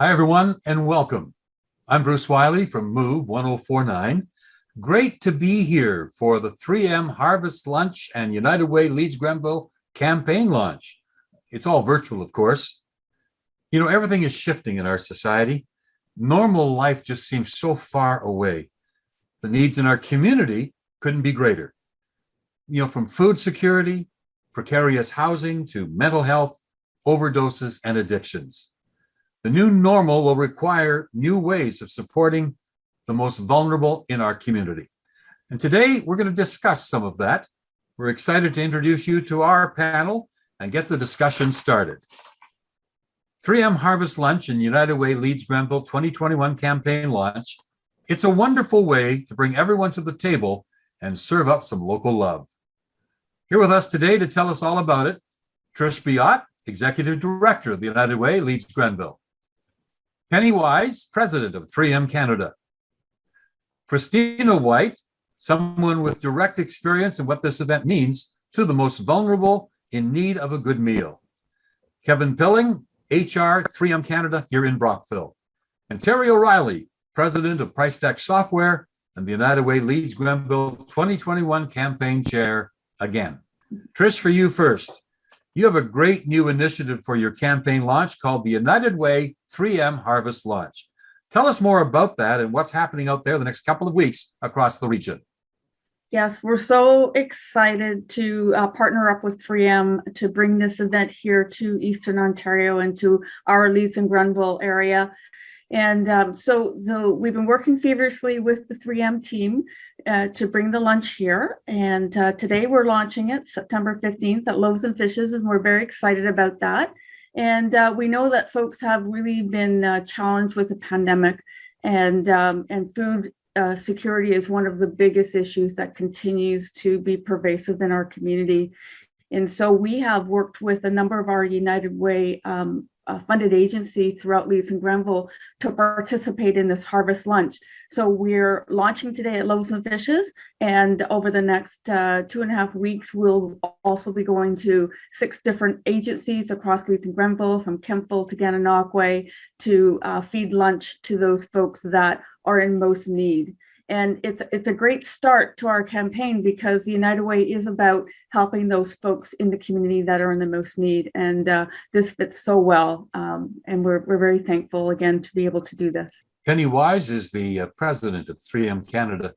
Hi, everyone, and welcome. I'm Bruce Wiley from Move 1049. Great to be here for the 3M Harvest Lunch and United Way Leeds Grenville campaign launch. It's all virtual, of course. You know, everything is shifting in our society. Normal life just seems so far away. The needs in our community couldn't be greater. You know, from food security, precarious housing, to mental health, overdoses, and addictions. The new normal will require new ways of supporting the most vulnerable in our community. And today we're going to discuss some of that. We're excited to introduce you to our panel and get the discussion started. 3M Harvest Lunch and United Way Leeds Grenville 2021 campaign launch. It's a wonderful way to bring everyone to the table and serve up some local love. Here with us today to tell us all about it, Trish Biot, Executive Director of the United Way Leeds Grenville. Penny Wise, President of 3M Canada. Christina White, someone with direct experience in what this event means to the most vulnerable in need of a good meal. Kevin Pilling, HR 3M Canada here in Brockville. And Terry O'Reilly, President of Price Tech Software and the United Way Leeds Grenville 2021 Campaign Chair again. Trish, for you first. You have a great new initiative for your campaign launch called the United Way 3M Harvest Launch. Tell us more about that and what's happening out there the next couple of weeks across the region. Yes, we're so excited to partner up with 3M to bring this event here to Eastern Ontario and to our Leeds and Grenville area. And we've been working feverishly with the 3M team to bring the lunch here. And today we're launching it September 15th at Loaves and Fishes, and we're very excited about that. And we know that folks have really been challenged with the pandemic, and food security is one of the biggest issues that continues to be pervasive in our community. And so we have worked with a number of our United Way funded agency throughout Leeds and Grenville to participate in this harvest lunch. So we're launching today at Loaves and Fishes, and over the next 2.5 weeks, we'll also be going to 6 different agencies across Leeds and Grenville, from Kempville to Gananoque, to feed lunch to those folks that are in most need. And it's a great start to our campaign because the United Way is about helping those folks in the community that are in the most need. And this fits so well. And we're very thankful again to be able to do this. Penny Wise is the president of 3M Canada.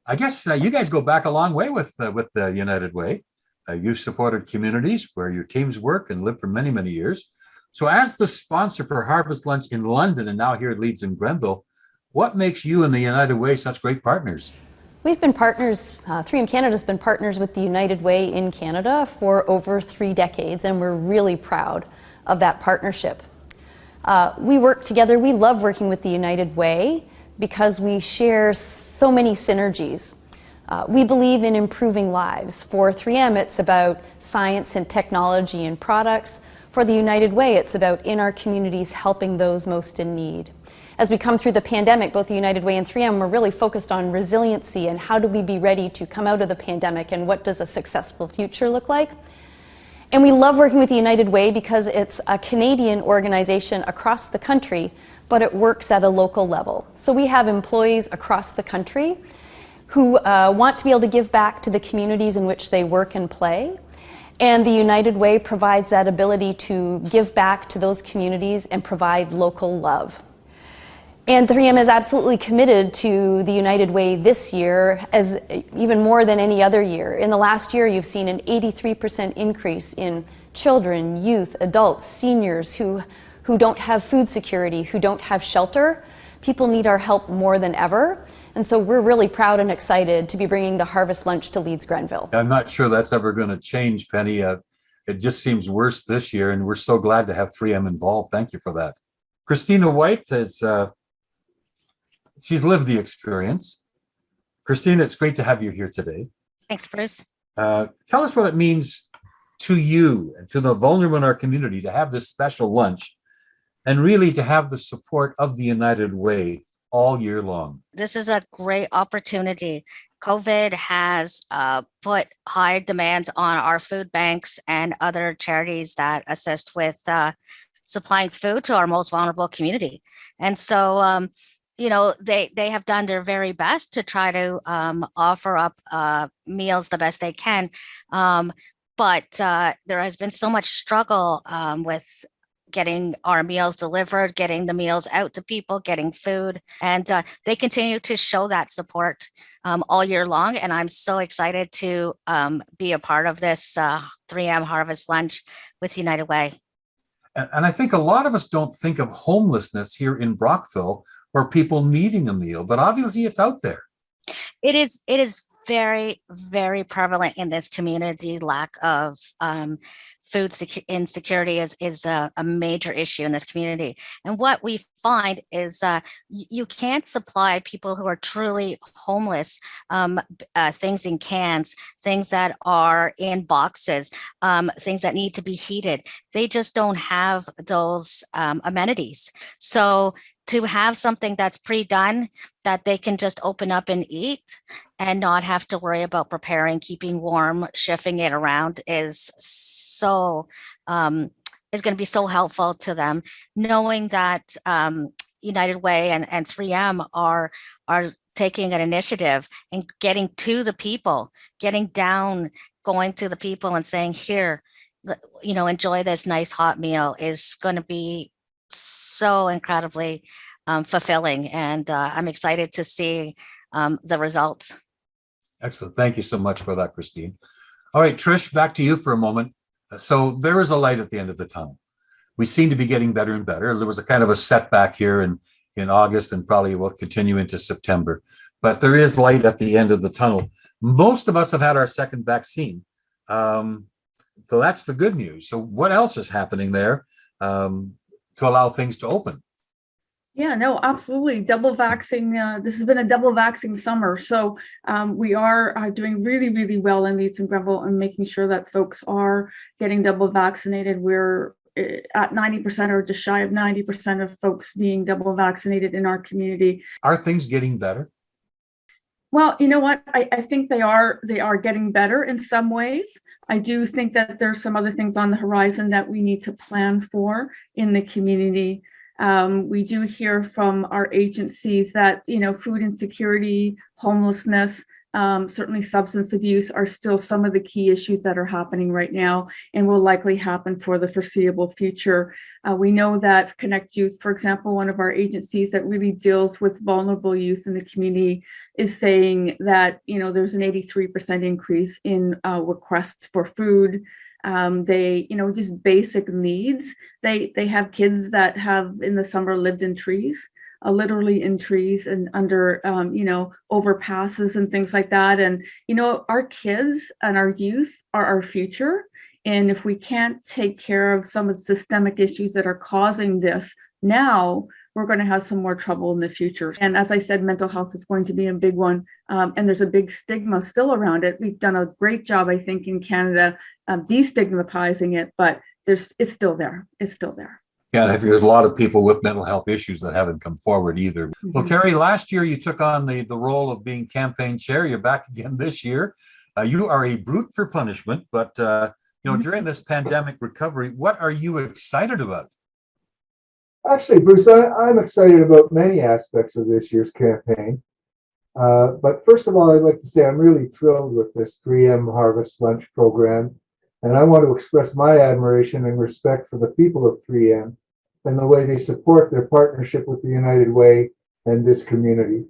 I guess you guys go back a long way with the United Way. You've supported communities where your teams work and live for many, many years. So as the sponsor for Harvest Lunch in London and now here at Leeds and Grenville, what makes you and the United Way such great partners? We've been partners, 3M Canada's been partners with the United Way in Canada for over 3 decades, and we're really proud of that partnership. We work together, we love working with the United Way because we share so many synergies. We believe in improving lives. For 3M, it's about science and technology and products. For the United Way, it's about in our communities helping those most in need. As we come through the pandemic, both the United Way and 3M were really focused on resiliency and how do we be ready to come out of the pandemic and what does a successful future look like. And we love working with the United Way because it's a Canadian organization across the country, but it works at a local level. So we have employees across the country who want to be able to give back to the communities in which they work and play. And the United Way provides that ability to give back to those communities and provide local love. And 3M is absolutely committed to the United Way this year, as even more than any other year. In the last year, you've seen an 83% increase in children, youth, adults, seniors who don't have food security, who don't have shelter. People need our help more than ever. And so we're really proud and excited to be bringing the Harvest Lunch to Leeds Grenville. I'm not sure that's ever going to change, Penny. It just seems worse this year, and we're so glad to have 3M involved. Thank you for that. Christina White is she's lived the experience. Christina, it's great to have you here today. Thanks, Bruce. Tell us what it means to you and to the vulnerable in our community to have this special lunch and really to have the support of the United Way all year long. This is a great opportunity. COVID has put high demands on our food banks and other charities that assist with supplying food to our most vulnerable community. And so, they have done their very best to try to offer up meals the best they can. But there has been so much struggle with getting our meals delivered, getting the meals out to people, getting food. And they continue to show that support all year long. And I'm so excited to be a part of this 3M Harvest Lunch with United Way. And I think a lot of us don't think of homelessness here in Brockville or people needing a meal, but obviously it's out there. It is very, very prevalent in this community. Lack of food insecurity is a major issue in this community. And what we find is you can't supply people who are truly homeless things in cans, things that are in boxes, things that need to be heated. They just don't have those amenities. So to have something that's pre-done that they can just open up and eat and not have to worry about preparing, keeping warm, shifting it around is so is going to be so helpful to them, knowing that United Way and 3M are taking an initiative and getting to the people, getting down, going to the people and saying, here, enjoy this nice hot meal is going to be so incredibly fulfilling, and I'm excited to see the results. Excellent. Thank you so much for that, Christine. All right, Trish, back to you for a moment. So there is a light at the end of the tunnel. We seem to be getting better and better. There was a kind of a setback here in August and probably will continue into September, but there is light at the end of the tunnel. Most of us have had our second vaccine. So that's the good news. So what else is happening there to allow things to open? Yeah, no, absolutely. Double vaxing. This has been a double vaxing summer. So we are doing really, really well in Leeds and Grenville and making sure that folks are getting double vaccinated. We're at 90% or just shy of 90% of folks being double vaccinated in our community. Are things getting better? Well, you know what? I think they are getting better in some ways. I do think that there's some other things on the horizon that we need to plan for in the community. We do hear from our agencies that, food insecurity, homelessness, certainly substance abuse are still some of the key issues that are happening right now and will likely happen for the foreseeable future. We know that Connect Youth, for example, one of our agencies that really deals with vulnerable youth in the community, is saying that, there's an 83% increase in requests for food. They, just basic needs. They have kids that have in the summer lived in trees, literally in trees and under, overpasses and things like that. And, our kids and our youth are our future. And if we can't take care of some of the systemic issues that are causing this now, we're going to have some more trouble in the future. And as I said, mental health is going to be a big one. And there's a big stigma still around it. We've done a great job, I think, in Canada, destigmatizing it, but it's still there. It's still there. Yeah, I think there's a lot of people with mental health issues that haven't come forward either. Mm-hmm. Well, Terry, last year you took on the role of being campaign chair. You're back again this year. You are a brute for punishment, but during this pandemic recovery, what are you excited about? Actually, Bruce, I'm excited about many aspects of this year's campaign. But first of all, I'd like to say I'm really thrilled with this 3M Harvest Lunch program. And I want to express my admiration and respect for the people of 3M and the way they support their partnership with the United Way and this community.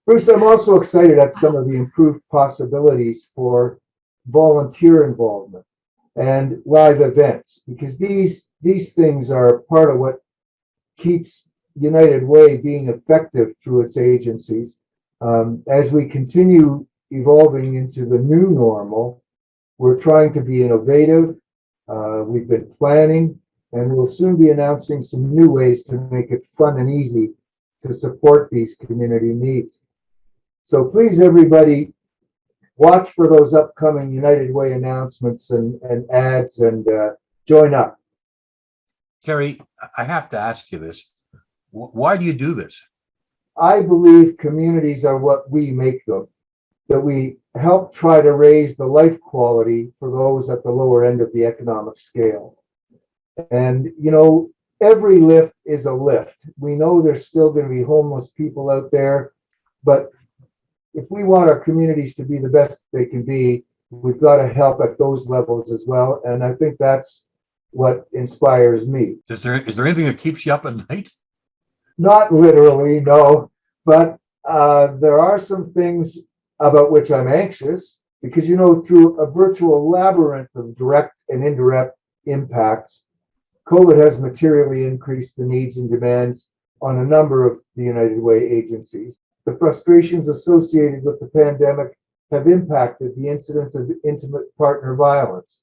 Bruce, I'm also excited at some of the improved possibilities for volunteer involvement and live events, because these things are part of what keeps United Way being effective through its agencies. As we continue evolving into the new normal, we're trying to be innovative. We've been planning, and we'll soon be announcing some new ways to make it fun and easy to support these community needs. So please, everybody, watch for those upcoming United Way announcements and ads and join up. Terry, I have to ask you this. Why do you do this? I believe communities are what we make them, that we help try to raise the life quality for those at the lower end of the economic scale. And, every lift is a lift. We know there's still going to be homeless people out there, but if we want our communities to be the best they can be, we've got to help at those levels as well. And I think that's what inspires me. Is there anything that keeps you up at night? Not literally, no, but there are some things about which I'm anxious because, through a virtual labyrinth of direct and indirect impacts, COVID has materially increased the needs and demands on a number of the United Way agencies. The frustrations associated with the pandemic have impacted the incidence of intimate partner violence.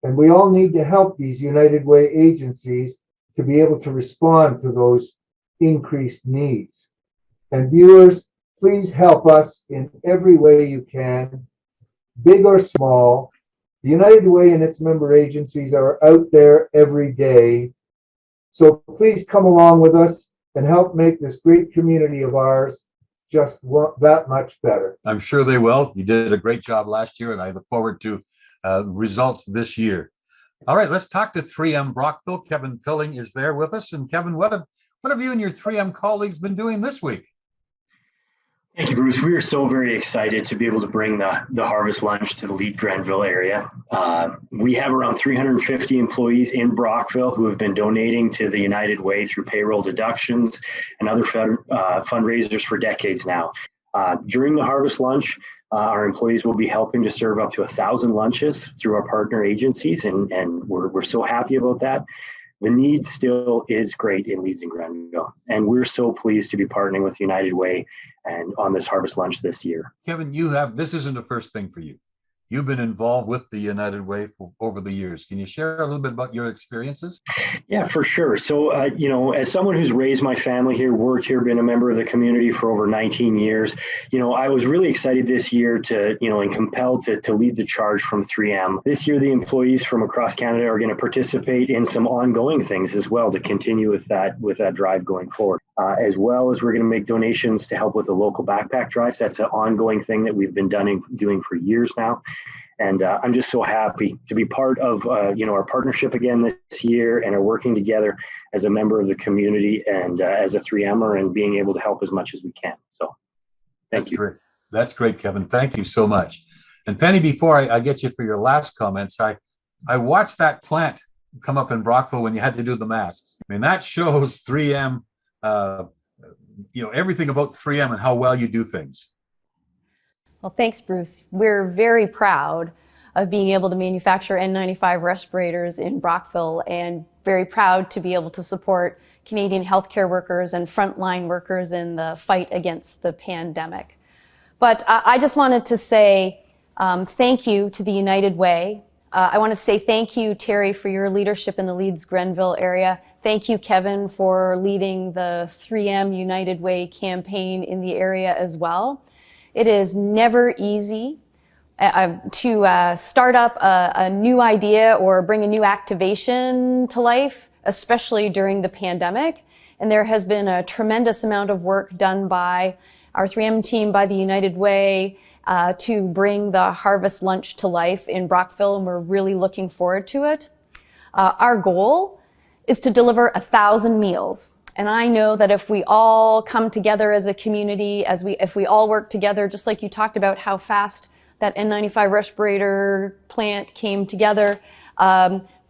And we all need to help these United Way agencies to be able to respond to those increased needs. And viewers, please help us in every way you can, big or small. The United Way and its member agencies are out there every day. So please come along with us and help make this great community of ours just that much better. I'm sure they will. You did a great job last year, and I look forward to results this year. All right, let's talk to 3M Brockville. Kevin Pilling is there with us. And Kevin, what have you and your 3M colleagues been doing this week? Thank you, Bruce. We are so very excited to be able to bring the Harvest Lunch to the Leeds Grenville area. We have around 350 employees in Brockville who have been donating to the United Way through payroll deductions and other fundraisers for decades now. During the Harvest Lunch, our employees will be helping to serve up to 1,000 lunches through our partner agencies, and we're so happy about that. The need still is great in Leeds and Grenville, and we're so pleased to be partnering with United Way and on this Harvest Lunch this year. Kevin, this isn't the first thing for you. You've been involved with the United Way over the years. Can you share a little bit about your experiences? Yeah, for sure. So, as someone who's raised my family here, worked here, been a member of the community for over 19 years, I was really excited this year to, and compelled to lead the charge from 3M. This year, the employees from across Canada are going to participate in some ongoing things as well to continue with that drive going forward. As well as we're going to make donations to help with the local backpack drives. That's an ongoing thing that we've been doing for years now. And I'm just so happy to be part of our partnership again this year and are working together as a member of the community and as a 3M'er and being able to help as much as we can. So thank you. Great. That's great, Kevin. Thank you so much. And Penny, before I get you for your last comments, I watched that plant come up in Brockville when you had to do the masks. I mean, that shows 3M, everything about 3M and how well you do things. Well, thanks, Bruce. We're very proud of being able to manufacture N95 respirators in Brockville and very proud to be able to support Canadian healthcare workers and frontline workers in the fight against the pandemic. But I just wanted to say thank you to the United Way. I want to say thank you, Terry, for your leadership in the Leeds Grenville area. Thank you, Kevin, for leading the 3M United Way campaign in the area as well. It is never easy to start up a new idea or bring a new activation to life, especially during the pandemic. And there has been a tremendous amount of work done by our 3M team, by the United Way, to bring the Harvest Lunch to life in Brockville, and we're really looking forward to it. Our goal is to deliver 1,000 meals. And I know that if we all come together as a community, if we all work together, just like you talked about how fast that N95 respirator plant came together,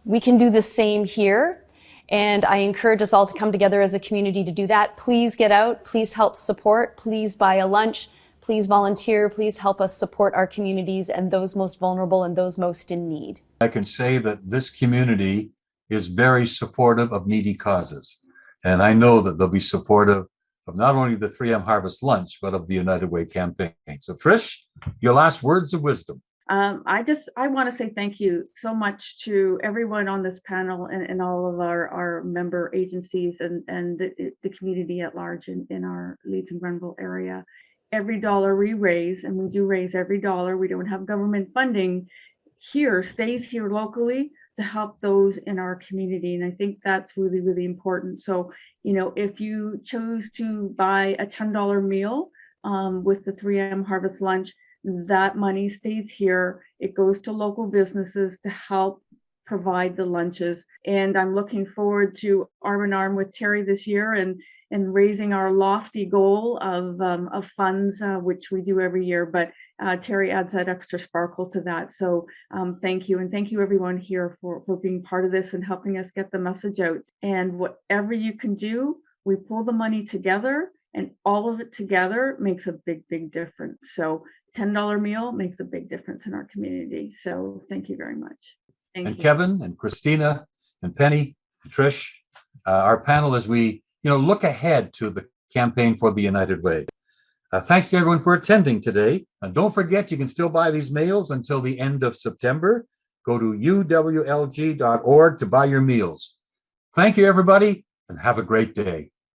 we can do the same here. And I encourage us all to come together as a community to do that. Please get out, please help support, please buy a lunch, please volunteer, please help us support our communities and those most vulnerable and those most in need. I can say that this community is very supportive of needy causes. And I know that they'll be supportive of not only the 3M Harvest Lunch, but of the United Way campaign. So Trish, your last words of wisdom. I want to say thank you so much to everyone on this panel and all of our member agencies and the community at large in our Leeds and Grenville area. Every dollar we raise, and we do raise every dollar, we don't have government funding here, stays here locally to help those in our community. And I think that's really, really important. So, if you chose to buy a $10 meal with the 3M Harvest Lunch, that money stays here. It goes to local businesses to help provide the lunches. And I'm looking forward to arm in arm with Terry this year and raising our lofty goal of funds, which we do every year. But Terry adds that extra sparkle to that. So thank you. And thank you everyone here for being part of this and helping us get the message out. And whatever you can do, we pull the money together, and all of it together makes a big, big difference. So $10 meal makes a big difference in our community. So thank you very much. Thank And you. Kevin and Christina and Penny and Trish, our panel, as we look ahead to the campaign for the United Way. Thanks to everyone for attending today. And don't forget, you can still buy these meals until the end of September. Go to uwlg.org to buy your meals. Thank you, everybody, and have a great day.